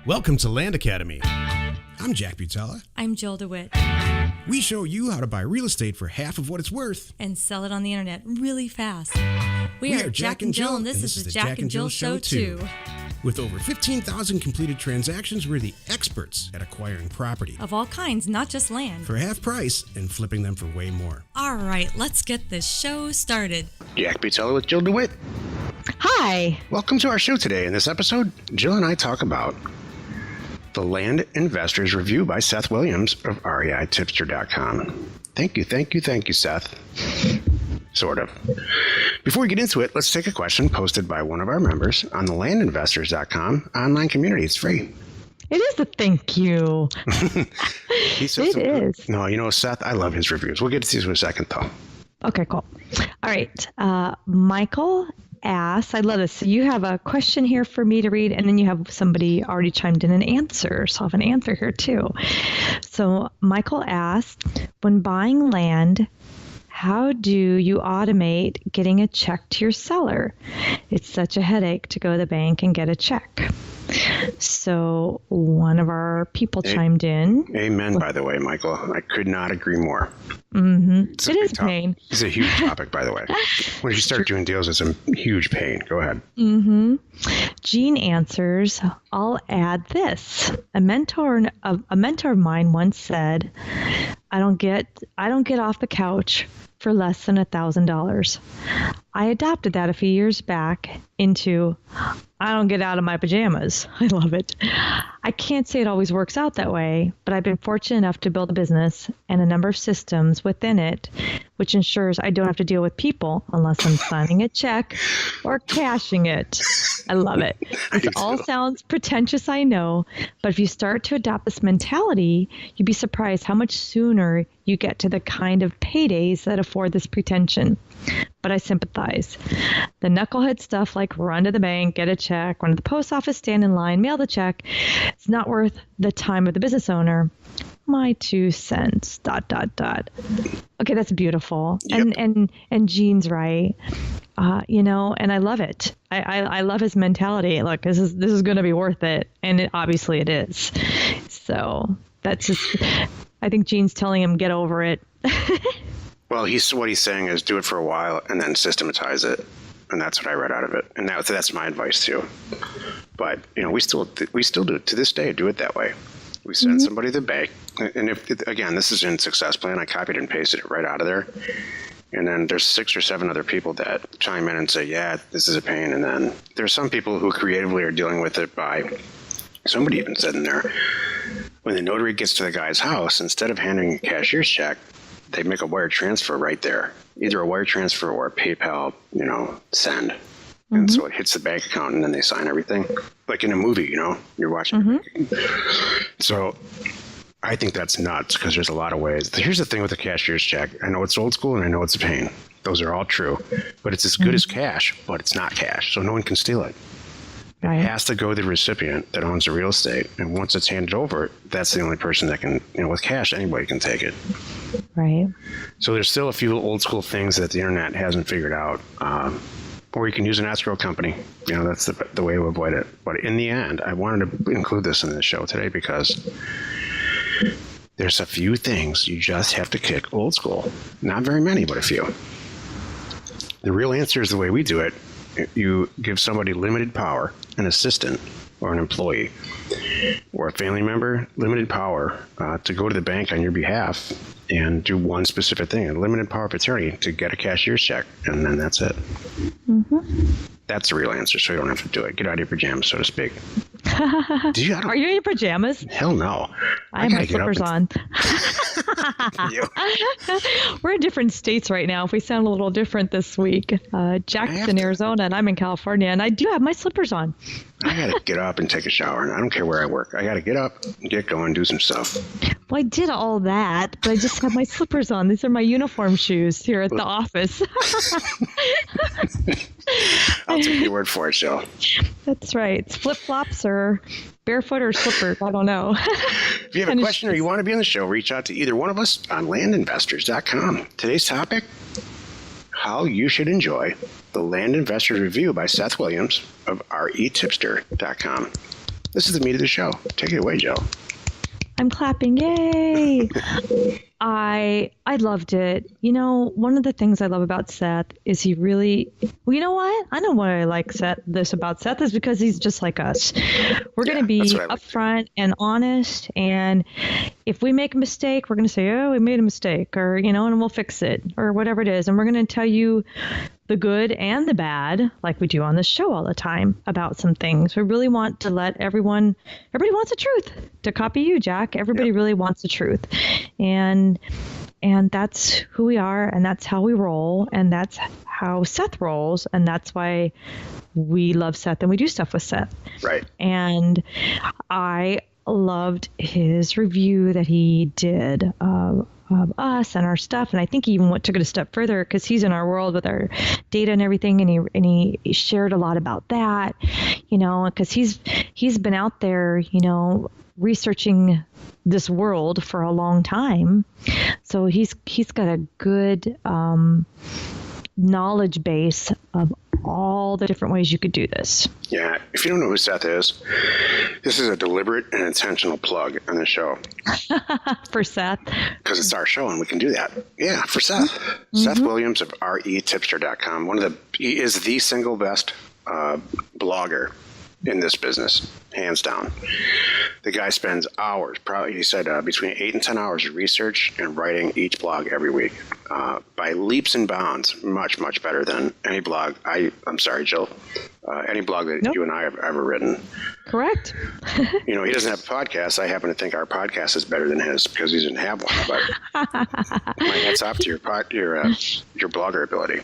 Welcome to Land Academy. I'm Jack Butala. I'm Jill DeWit. We show you how to buy real estate for half of what it's worth. And sell it on the internet really fast. We are Jack and Jill, and this is the Jack and Jill Show too. With over 15,000 completed transactions, we're the experts at acquiring property. Of all kinds, not just land. For half price and flipping them for way more. All right, let's get this show started. Jack Butala with Jill DeWit. Hi. Welcome to our show today. In this episode, Jill and I talk about the Land Investors Review by Seth Williams of ReTipster.com. Thank you, Seth. Sort of. Before we get into it, let's take a question posted by one of our members on the landinvestors.com online community. It's free. It is a thank you. It is. No, Seth, I love his reviews. We'll get to these in a second, though. Okay, cool. All right. Michael asks, I love this. So you have a question here for me to read, and then you have somebody already chimed in an answer. So I'll have an answer here, too. So Michael asked, when buying land, how do you automate getting a check to your seller? It's such a headache to go to the bank and get a check. So one of our people chimed in. Amen, by the way, Michael. I could not agree more. Mm-hmm. It is pain. It's a huge topic, by the way. When you start doing deals, it's a huge pain. Go ahead. Mm-hmm. Jean answers, I'll add this. A mentor of mine once said, I don't get off the couch for less than $1,000. I adopted that a few years back into, I don't get out of my pajamas. I love it. I can't say it always works out that way, but I've been fortunate enough to build a business and a number of systems within it, which ensures I don't have to deal with people unless I'm signing a check or cashing it. I love it. This all sounds pretentious, I know, but if you start to adopt this mentality, you'd be surprised how much sooner you get to the kind of paydays that afford this pretension. But I sympathize. The knucklehead stuff like run to the bank, get a check, run to the post office, stand in line, mail the check, it's not worth the time of the business owner. My 2 cents, ... Okay, that's beautiful. Yep. And Jean's right. And I love it. I love his mentality. Look, this is going to be worth it. And obviously it is. So that's just, I think Jean's telling him, get over it. Well, what he's saying is do it for a while and then systematize it. And that's what I read out of it. And that's my advice too. But, we still do it to this day, do it that way. We send somebody to the bank. And again, this is in Success Plan. I copied and pasted it right out of there. And then there's 6 or 7 other people that chime in and say, yeah, this is a pain. And then there's some people who creatively are dealing with it by, somebody even said in there, when the notary gets to the guy's house, instead of handing a cashier's check, they make a wire transfer right there, either a wire transfer or a PayPal, send. And so it hits the bank account and then they sign everything. Like in a movie, you're watching. So I think that's nuts because there's a lot of ways. Here's the thing with the cashier's check. I know it's old school and I know it's a pain. Those are all true. But it's as good as cash, but it's not cash. So no one can steal it. Right. It has to go to the recipient that owns the real estate. And once it's handed over, that's the only person that can, with cash, anybody can take it. Right. So there's still a few old school things that the internet hasn't figured out. Or you can use an escrow company. That's the way to avoid it. But in the end, I wanted to include this in the show today because there's a few things you just have to kick old school. Not very many, but a few. The real answer is the way we do it. You give somebody limited power, an assistant or an employee or a family member, limited power to go to the bank on your behalf and do one specific thing, a limited power of attorney to get a cashier's check, and then that's it. That's the real answer, so you don't have to do it. Get out of your pajamas, so to speak. Are you in your pajamas? Hell no. I have my slippers on. We're in different states right now. If we sound a little different this week. Jack's in Arizona and I'm in California, and I do have my slippers on. I got to get up and take a shower, and I don't care where I work. I got to get up, get going, do some stuff. Well, I did all that, but I just have my slippers on. These are my uniform shoes here at the office. I'll take your word for it, Joe. That's right. It's flip-flops or barefoot or slippers. I don't know. If you have a question or you want to be on the show, reach out to either one of us on landinvestors.com. Today's topic, how you should enjoy the Land Investors Review by Seth Williams of ReTipster.com. This is the meat of the show. Take it away, Joe. I'm clapping. Yay. I loved it. You know, one of the things I love about Seth is he really, well, you know what? I know why I like this about Seth is because he's just like us. We're going to be upfront and honest. And if we make a mistake, we're going to say, oh, we made a mistake, or, you know, and we'll fix it, or whatever it is. And we're going to tell you the good and the bad, like we do on this show all the time, about some things. We really want to let everybody wants the truth. To copy you, Jack, everybody really wants the truth. And that's who we are, and that's how we roll, and that's how Seth rolls, and that's why we love Seth and we do stuff with Seth. Right. And I loved his review that he did of us and our stuff, and I think he even took it a step further because he's in our world with our data and everything, and he shared a lot about that, you know, because he's been out there, you know, researching this world for a long time, so he's got a good knowledge base of all the different ways you could do this. Yeah, if you don't know who Seth is, this is a deliberate and intentional plug on the show. For Seth. Because it's our show and we can do that. Yeah, for Seth. Mm-hmm. Seth Williams of ReTipster.com. He is the single best blogger in this business, hands down. The guy spends hours, probably, he said, between 8 and 10 hours of research and writing each blog every week. By leaps and bounds, much, much better than any blog. I'm sorry, Jill. Any blog that you and I have ever written. Correct. You know, he doesn't have a podcast. I happen to think our podcast is better than his because he doesn't have one. But my hat's off to your blogger ability.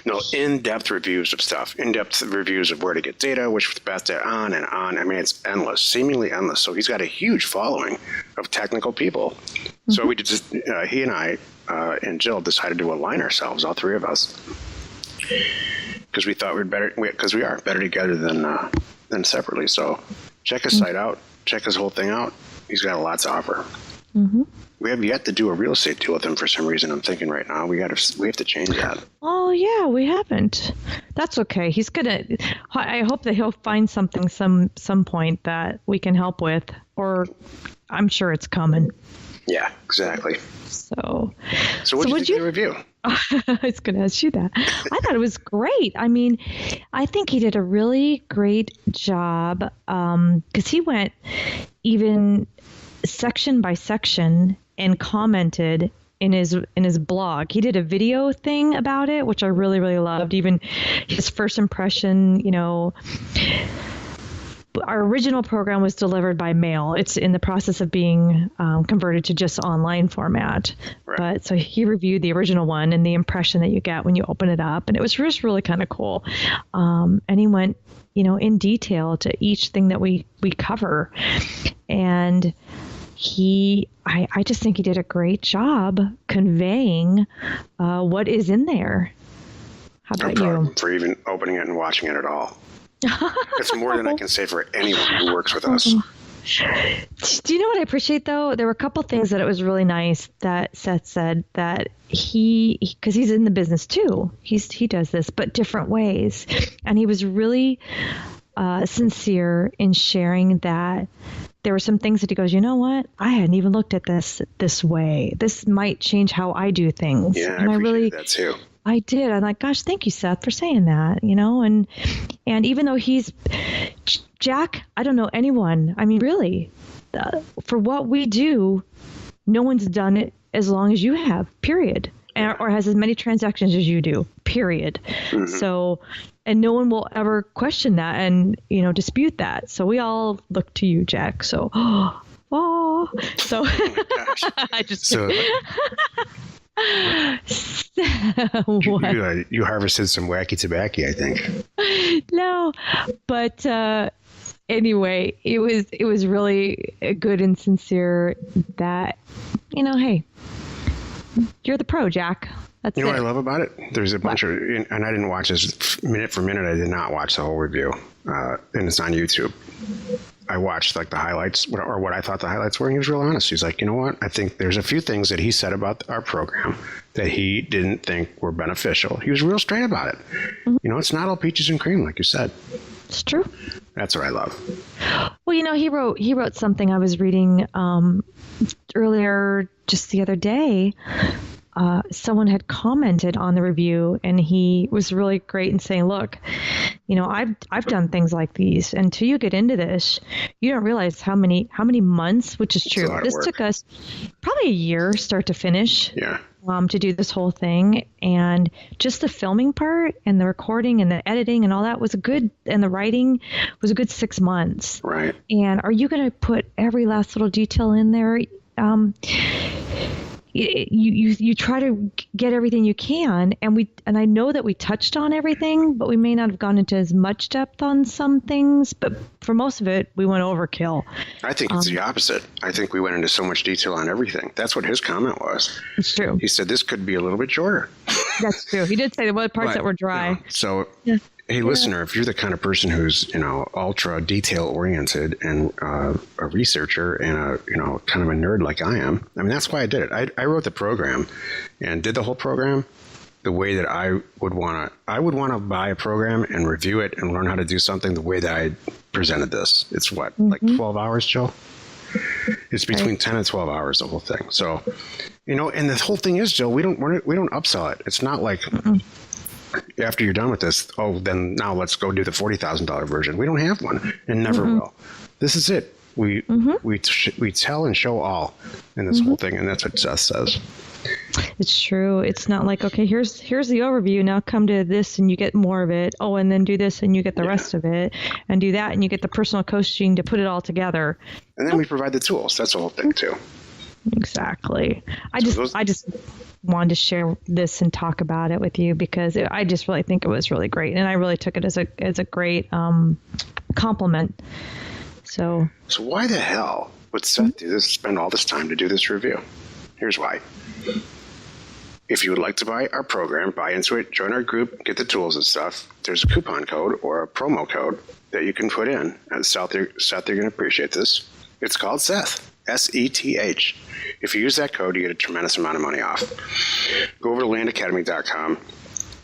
No, in-depth reviews of stuff, in-depth reviews of where to get data, which is the best data, on and on. I mean, it's endless, seemingly endless. So he's got a huge following of technical people. Mm-hmm. So we just, he and I and Jill decided to align ourselves, all three of us, because we thought we'd better, because we are better together than separately. So check his site out, check his whole thing out. He's got a lot to offer. Mm-hmm. We have yet to do a real estate deal with him for some reason. I'm thinking right now we have to change that. Oh yeah, we haven't. That's okay. He's gonna. I hope that he'll find something some point that we can help with, or I'm sure it's coming. Yeah, exactly. So what did you think of the review? I was going to ask you that. I thought it was great. I mean, I think he did a really great job because he went even section by section and commented in his blog. He did a video thing about it, which I really, really loved. Even his first impression, you know. Our original program was delivered by mail. It's in the process of being converted to just online format. Right. But so he reviewed the original one and the impression that you get when you open it up. And it was just really kind of cool. And he went, you know, in detail to each thing that we cover. And I just think he did a great job conveying what is in there. How about you? For even opening it and watching it at all. It's more than I can say for anyone who works with us. Do you know what I appreciate, though? There were a couple things that it was really nice that Seth said that because he's in the business too. He does this, but different ways. And he was really sincere in sharing that there were some things that he goes, you know what? I hadn't even looked at this way. This might change how I do things. Yeah, and I appreciate that too. I did. I'm like, gosh, thank you, Seth, for saying that, you know, and even though he's Jack, I don't know anyone. I mean, really, for what we do, no one's done it as long as you have, period, or has as many transactions as you do, period. Mm-hmm. So, and no one will ever question that and, you know, dispute that. So we all look to you, Jack. So, so I just. So. You harvested some wacky tobacco, I think. No, but anyway, it was really good and sincere that, you know, hey, you're the pro, Jack. That's you know what I love about it? There's a bunch of, and I didn't watch this minute for minute. I did not watch the whole review, and it's on YouTube. I watched like the highlights or what I thought the highlights were, and he was real honest. He's like, you know what? I think there's a few things that he said about our program that he didn't think were beneficial. He was real straight about it. Mm-hmm. You know, it's not all peaches and cream, like you said. It's true. That's what I love. Well, he wrote something I was reading earlier just the other day. Someone had commented on the review, and he was really great in saying, look, I've done things like these, and until you get into this, you don't realize how many months, which is true. This took us probably a year start to finish. Yeah. To do this whole thing, and just the filming part and the recording and the editing and all that and the writing was a good 6 months. Right. And are you going to put every last little detail in there? You try to get everything you can, and I know that we touched on everything, but we may not have gone into as much depth on some things, but for most of it we went overkill. I think it's the opposite. I think we went into so much detail on everything. That's what his comment was. It's true. He said this could be a little bit shorter. That's true. He did say there were parts that were dry. Hey, listener, if you're the kind of person who's, ultra detail oriented and a researcher and kind of a nerd like I am, that's why I did it. I wrote the program and did the whole program the way that I would want to buy a program and review it and learn how to do something the way that I presented this. It's what, like 12 hours, Joe? It's between 10 and 12 hours, the whole thing. So, and the whole thing is, Joe, we don't upsell it. It's not like, after you're done with this, then now let's go do the $40,000 version. We don't have one and never will. This is it. We tell and show all in this whole thing, and that's what Seth says. It's true. It's not like, okay, here's the overview. Now come to this and you get more of it. Oh, and then do this and you get the rest of it, and do that and you get the personal coaching to put it all together. And then we provide the tools. That's the whole thing too. Exactly. I just wanted to share this and talk about it with you because I just really think it was really great, and I really took it as a great compliment. So why the hell would Seth do this? Spend all this time to do this review? Here's why. If you would like to buy our program, buy into it, join our group, get the tools and stuff, there's a coupon code or a promo code that you can put in. And Seth, you're going to appreciate this. It's called Seth, SETH. If you use that code, you get a tremendous amount of money off. Go over to landacademy.com.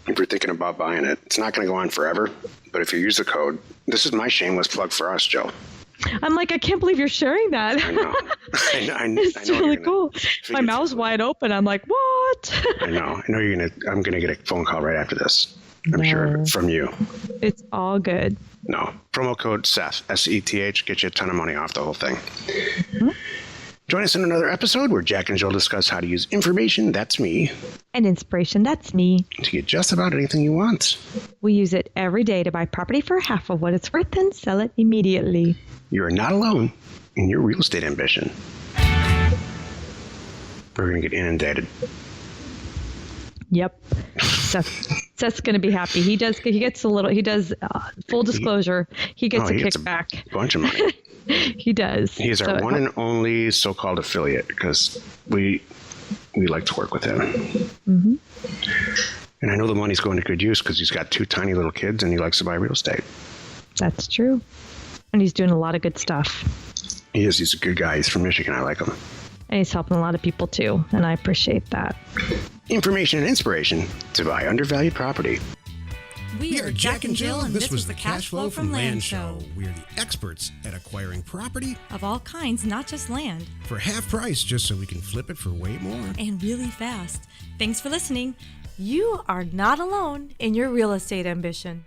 If you're thinking about buying it, it's not going to go on forever, but if you use the code, this is my shameless plug for us, Joe. I'm like, I can't believe you're sharing that. I know. It's really cool. My mouth's wide open. I'm like, what? I know. I'm going to get a phone call right after this. I'm sure from you. It's all good. No. Promo code Seth, SETH, get you a ton of money off the whole thing. Mm-hmm. Join us in another episode where Jack and Jill discuss how to use information, that's me, and inspiration, that's me, to get just about anything you want. We use it every day to buy property for half of what it's worth and sell it immediately. You are not alone in your real estate ambition. We're going to get inundated. Yep. Seth's going to be happy. He does full disclosure, he gets a kickback. A bunch of money. He does. He is our one and only so-called affiliate because we like to work with him. Mm-hmm. And I know the money's going to good use because he's got 2 tiny little kids and he likes to buy real estate. That's true. And he's doing a lot of good stuff. He is. He's a good guy. He's from Michigan. I like him. And he's helping a lot of people too, and I appreciate that. Information and inspiration to buy undervalued property. We are Jack and Jill, and this was the Cash Flow from Land Show. We're the experts at acquiring property of all kinds, not just land, for half price, just so we can flip it for way more. And really fast. Thanks for listening. You are not alone in your real estate ambition.